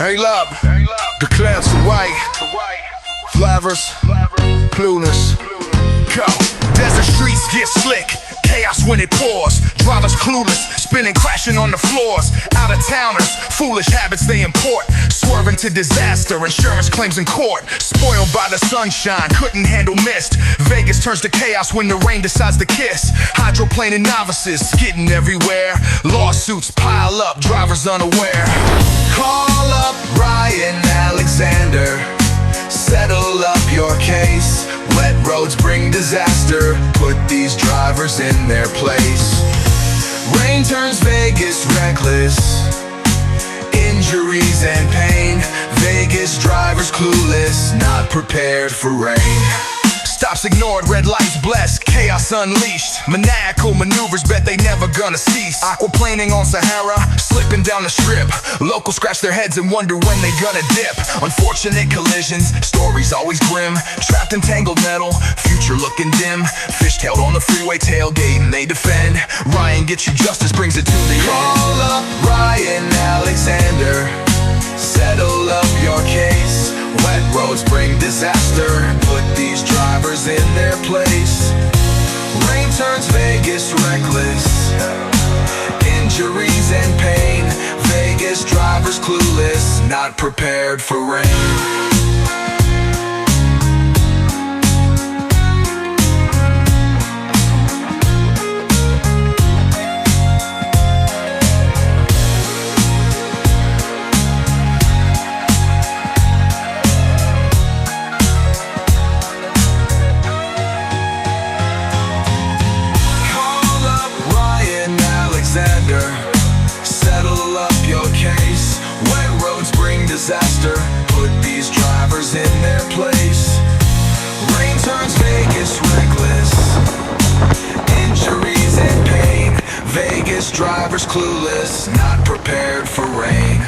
Hey love, the clouds are white, flowers, clueless. Go. Desert streets get slick, chaos when it pours. Drivers clueless, spinning, crashing on the floors. Out of towners, foolish habits they import. Swerving to disaster, insurance claims in court. Spoiled by the sunshine, couldn't handle mist. Vegas turns to chaos when the rain decides to kiss. Hydroplaning novices, skidding everywhere. Lawsuits pile up, drivers unaware. Call up Ryan Alexander, settle up your case. Wet roads bring disaster, put these drivers in their place. Rain turns Vegas reckless, injuries and pain. Vegas drivers clueless, not prepared for rain. Stops ignored, red lights blessed, chaos unleashed. Maniacal maneuvers, bet they never gonna cease. Aquaplaning on Sahara, slipping down the strip. Locals scratch their heads and wonder when they gonna dip. Unfortunate collisions, stories always grim. Trapped in tangled metal, future looking dim. Fishtailed on the freeway, tailgating they defend. Ryan gets you justice, brings it to the end. Call up Ryan Alexander, settle up your case. Wet roads bring disaster, put these drivers in their place. Rain turns Vegas reckless, injuries and pain. Vegas drivers clueless, not prepared for rain. Settle up your case. Wet roads bring disaster, put these drivers in their place. Rain turns Vegas reckless, injuries and pain. Vegas drivers clueless, not prepared for rain.